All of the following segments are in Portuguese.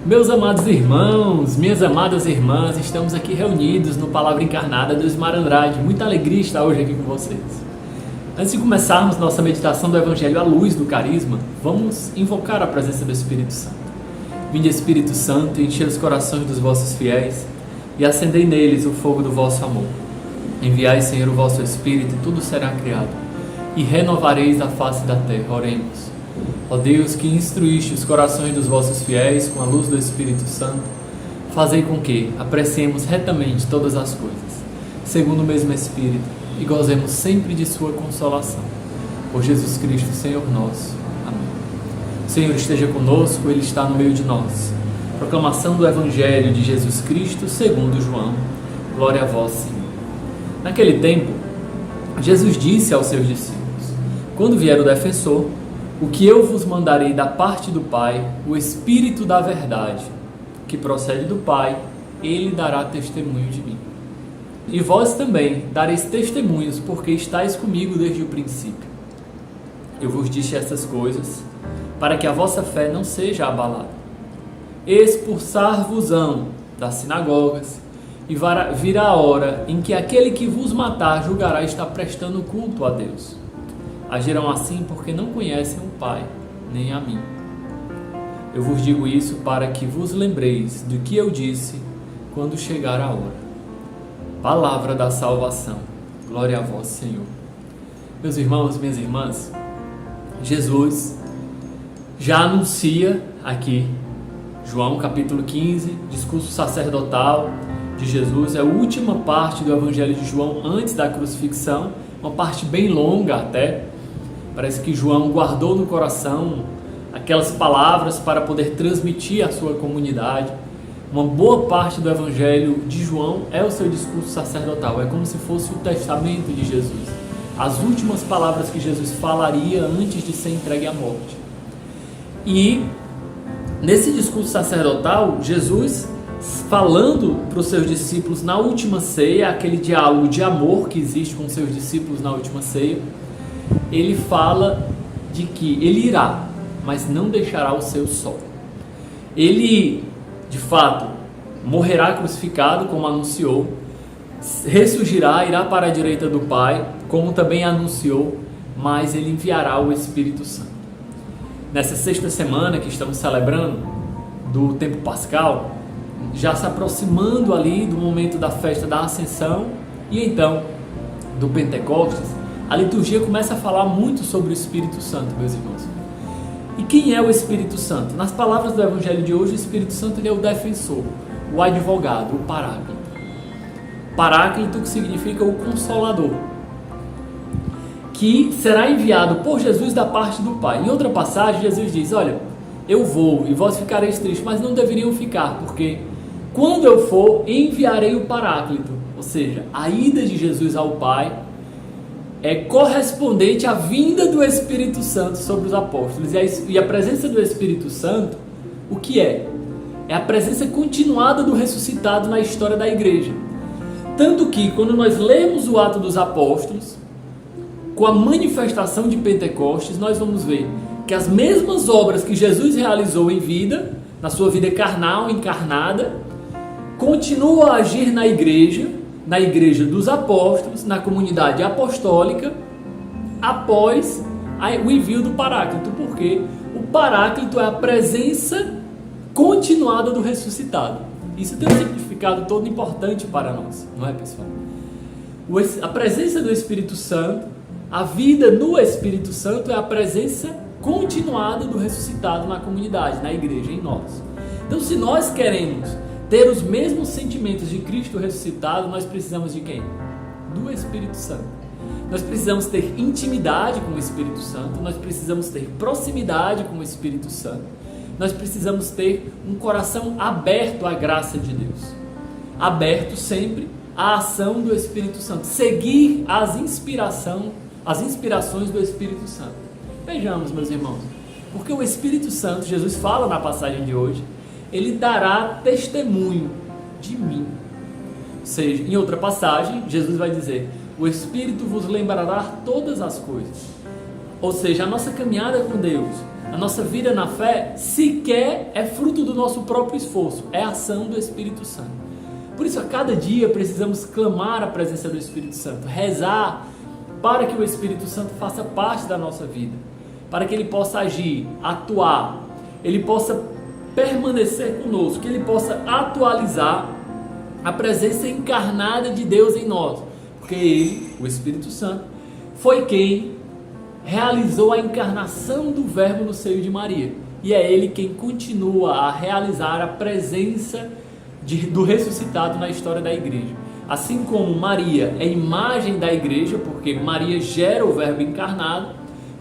Meus amados irmãos, minhas amadas irmãs, estamos aqui reunidos no Palavra Encarnada do Osmar Andrade. Muita alegria estar hoje aqui com vocês. Antes de começarmos nossa meditação do Evangelho à luz do carisma, vamos invocar a presença do Espírito Santo. Vinde, Espírito Santo, encher os corações dos vossos fiéis e acendei neles o fogo do vosso amor. Enviai, Senhor, o vosso Espírito e tudo será criado, e renovareis a face da terra. Oremos. Ó Deus, que instruíste os corações dos vossos fiéis com a luz do Espírito Santo, fazei com que apreciemos retamente todas as coisas, segundo o mesmo Espírito, e gozemos sempre de sua consolação. Por Jesus Cristo, Senhor nosso. Amém. O Senhor esteja conosco, Ele está no meio de nós. Proclamação do Evangelho de Jesus Cristo segundo João. Glória a vós, Senhor. Naquele tempo, Jesus disse aos seus discípulos: quando vier o defensor, o que eu vos mandarei da parte do Pai, o Espírito da verdade, que procede do Pai, ele dará testemunho de mim. E vós também dareis testemunhos, porque estáis comigo desde o princípio. Eu vos disse estas coisas, para que a vossa fé não seja abalada. Expulsar-vos-ão das sinagogas, e virá a hora em que aquele que vos matar julgará estar prestando culto a Deus. Agirão assim porque não conhecem o Pai, nem a mim. Eu vos digo isso para que vos lembreis do que eu disse quando chegar a hora. Palavra da salvação. Glória a vós, Senhor. Meus irmãos, minhas irmãs, Jesus já anuncia aqui, João capítulo 15, discurso sacerdotal de Jesus, é a última parte do Evangelho de João antes da crucifixão, uma parte bem longa até. Parece que João guardou no coração aquelas palavras para poder transmitir à sua comunidade. Uma boa parte do Evangelho de João é o seu discurso sacerdotal. É como se fosse o testamento de Jesus. As últimas palavras que Jesus falaria antes de ser entregue à morte. E nesse discurso sacerdotal, Jesus falando para os seus discípulos na última ceia, aquele diálogo de amor que existe com os seus discípulos na última ceia, ele fala de que ele irá, mas não deixará o seu sol. Ele, de fato, morrerá crucificado, como anunciou, ressurgirá, irá para a direita do Pai, como também anunciou, mas ele enviará o Espírito Santo. Nessa sexta semana que estamos celebrando, do tempo pascal, já se aproximando ali do momento da festa da Ascensão e então do Pentecostes, a liturgia começa a falar muito sobre o Espírito Santo, meus irmãos. E quem é o Espírito Santo? Nas palavras do Evangelho de hoje, o Espírito Santo ele é o defensor, o advogado, o paráclito. Paráclito que significa o consolador, que será enviado por Jesus da parte do Pai. Em outra passagem, Jesus diz: olha, eu vou e vós ficareis tristes, mas não deveriam ficar, porque quando eu for, enviarei o paráclito. Ou seja, a ida de Jesus ao Pai é correspondente à vinda do Espírito Santo sobre os apóstolos. E a presença do Espírito Santo, o que é? É a presença continuada do ressuscitado na história da igreja. Tanto que, quando nós lemos o Atos dos Apóstolos, com a manifestação de Pentecostes, nós vamos ver que as mesmas obras que Jesus realizou em vida, na sua vida carnal, encarnada, continuam a agir na igreja dos apóstolos, na comunidade apostólica, após o envio do Paráclito, porque o Paráclito é a presença continuada do ressuscitado. Isso tem um significado todo importante para nós, não é, pessoal? A presença do Espírito Santo, a vida no Espírito Santo é a presença continuada do ressuscitado na comunidade, na igreja, em nós. Então, se nós queremos ter os mesmos sentimentos de Cristo ressuscitado, nós precisamos de quem? Do Espírito Santo. Nós precisamos ter intimidade com o Espírito Santo, nós precisamos ter proximidade com o Espírito Santo, nós precisamos ter um coração aberto à graça de Deus, aberto sempre à ação do Espírito Santo, seguir as inspirações do Espírito Santo. Vejamos, meus irmãos, porque o Espírito Santo, Jesus fala na passagem de hoje, ele dará testemunho de mim. Ou seja, em outra passagem, Jesus vai dizer: o Espírito vos lembrará todas as coisas. Ou seja, a nossa caminhada com Deus, a nossa vida na fé, sequer é fruto do nosso próprio esforço, é a ação do Espírito Santo. Por isso, a cada dia precisamos clamar a presença do Espírito Santo, rezar para que o Espírito Santo faça parte da nossa vida, para que ele possa agir, atuar, ele possa permanecer conosco, que ele possa atualizar a presença encarnada de Deus em nós, porque ele, o Espírito Santo, foi quem realizou a encarnação do Verbo no seio de Maria, e é ele quem continua a realizar a presença do ressuscitado na história da igreja. Assim como Maria é imagem da igreja, porque Maria gera o Verbo encarnado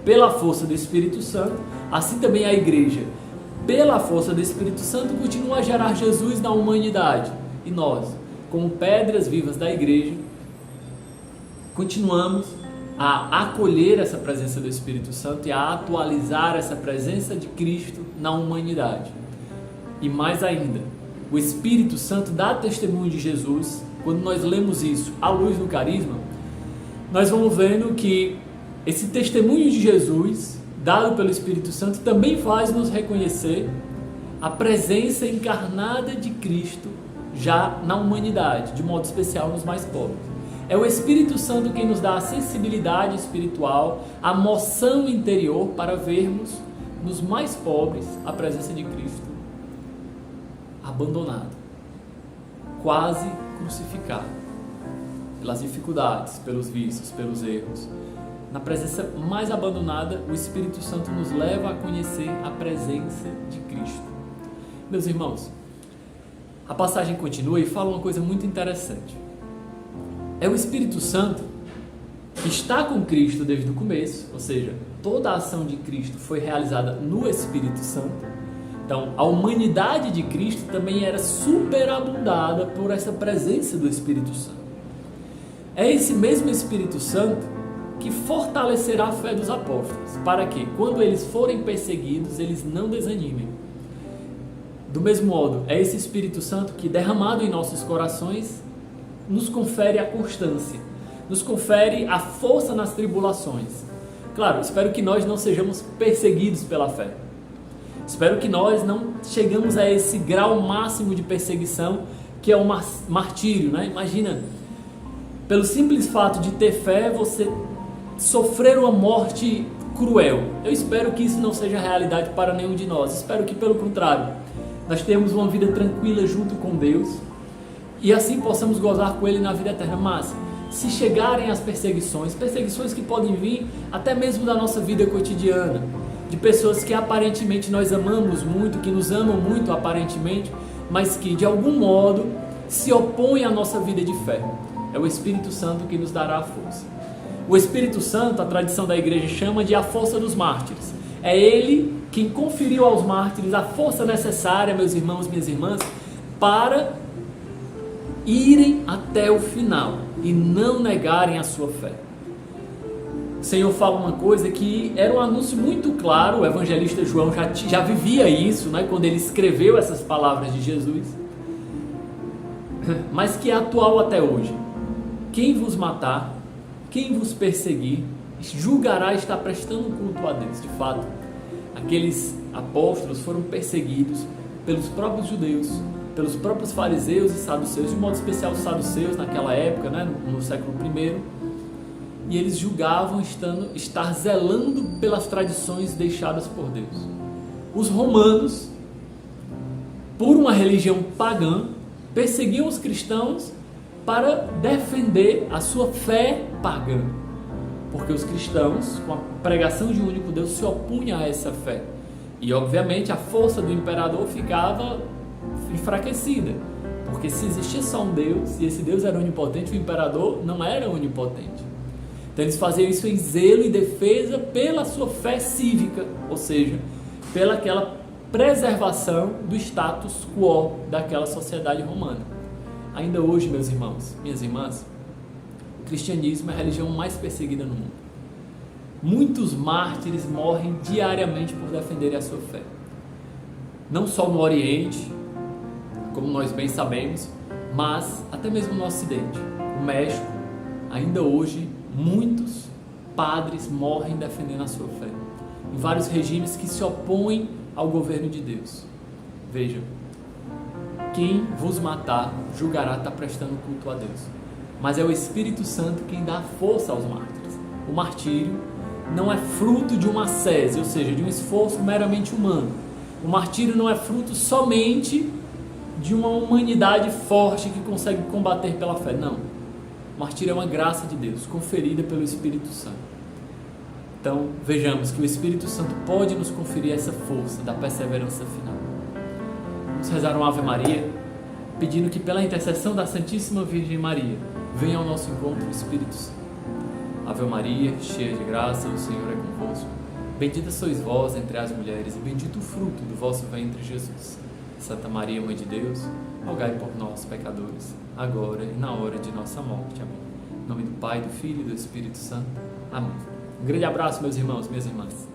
pela força do Espírito Santo, assim também a igreja, pela força do Espírito Santo, continua a gerar Jesus na humanidade. E nós, como pedras vivas da igreja, continuamos a acolher essa presença do Espírito Santo e a atualizar essa presença de Cristo na humanidade. E mais ainda, o Espírito Santo dá testemunho de Jesus. Quando nós lemos isso à luz do carisma, nós vamos vendo que esse testemunho de Jesus, dado pelo Espírito Santo, também faz nos reconhecer a presença encarnada de Cristo já na humanidade, de modo especial nos mais pobres. É o Espírito Santo quem nos dá a sensibilidade espiritual, a moção interior para vermos nos mais pobres a presença de Cristo abandonado, quase crucificado, pelas dificuldades, pelos vícios, pelos erros. Na presença mais abandonada, o Espírito Santo nos leva a conhecer a presença de Cristo. Meus irmãos, a passagem continua e fala uma coisa muito interessante. É o Espírito Santo que está com Cristo desde o começo, ou seja, toda a ação de Cristo foi realizada no Espírito Santo. Então, a humanidade de Cristo também era superabundada por essa presença do Espírito Santo. É esse mesmo Espírito Santo que fortalecerá a fé dos apóstolos, para que, quando eles forem perseguidos, eles não desanimem. Do mesmo modo, é esse Espírito Santo que, derramado em nossos corações, nos confere a constância, nos confere a força nas tribulações. Claro, espero que nós não sejamos perseguidos pela fé. Espero que nós não chegamos a esse grau máximo de perseguição que é o martírio, né? Imagina, pelo simples fato de ter fé, você sofrer uma morte cruel. Eu espero que isso não seja realidade para nenhum de nós. Espero que, pelo contrário, nós tenhamos uma vida tranquila junto com Deus e assim possamos gozar com Ele na vida eterna. Mas, se chegarem as perseguições que podem vir até mesmo da nossa vida cotidiana, de pessoas que aparentemente nós amamos muito, que nos amam muito aparentemente, mas que de algum modo se opõem à nossa vida de fé, é o Espírito Santo que nos dará a força. O Espírito Santo, a tradição da igreja chama de a força dos mártires. É Ele quem conferiu aos mártires a força necessária, meus irmãos, minhas irmãs, para irem até o final e não negarem a sua fé. O Senhor fala uma coisa que era um anúncio muito claro, o evangelista João já vivia isso, né, quando ele escreveu essas palavras de Jesus, mas que é atual até hoje. Quem vos matar, quem vos perseguir, julgará estar prestando culto a Deus. De fato, aqueles apóstolos foram perseguidos pelos próprios judeus, pelos próprios fariseus e saduceus, de modo especial os saduceus naquela época, né, no século I, e eles julgavam estar zelando pelas tradições deixadas por Deus. Os romanos, por uma religião pagã, perseguiam os cristãos para defender a sua fé pagã, porque os cristãos, com a pregação de um único Deus, se opunham a essa fé, e obviamente a força do imperador ficava enfraquecida, porque se existia só um Deus, e esse Deus era onipotente, o imperador não era onipotente. Então eles faziam isso em zelo e defesa pela sua fé cívica, ou seja, pela aquela preservação do status quo daquela sociedade romana. Ainda hoje, meus irmãos, minhas irmãs, o cristianismo é a religião mais perseguida no mundo. Muitos mártires morrem diariamente por defenderem a sua fé. Não só no Oriente, como nós bem sabemos, mas até mesmo no Ocidente. No México, ainda hoje, muitos padres morrem defendendo a sua fé, em vários regimes que se opõem ao governo de Deus. Vejam, quem vos matar julgará estar prestando culto a Deus, mas é o Espírito Santo quem dá força aos mártires. O martírio não é fruto de uma ascese, ou seja, de um esforço meramente humano. O martírio não é fruto somente de uma humanidade forte que consegue combater pela fé, não. O martírio é uma graça de Deus, conferida pelo Espírito Santo. Então, vejamos que o Espírito Santo pode nos conferir essa força da perseverança final. Vamos rezar uma Ave Maria, pedindo que pela intercessão da Santíssima Virgem Maria, venha ao nosso encontro o Espírito Santo. Ave Maria, cheia de graça, o Senhor é convosco. Bendita sois vós entre as mulheres, e bendito o fruto do vosso ventre, Jesus. Santa Maria, Mãe de Deus, rogai por nós, pecadores, agora e na hora de nossa morte. Amém. Em nome do Pai, do Filho e do Espírito Santo. Amém. Um grande abraço, meus irmãos, minhas irmãs.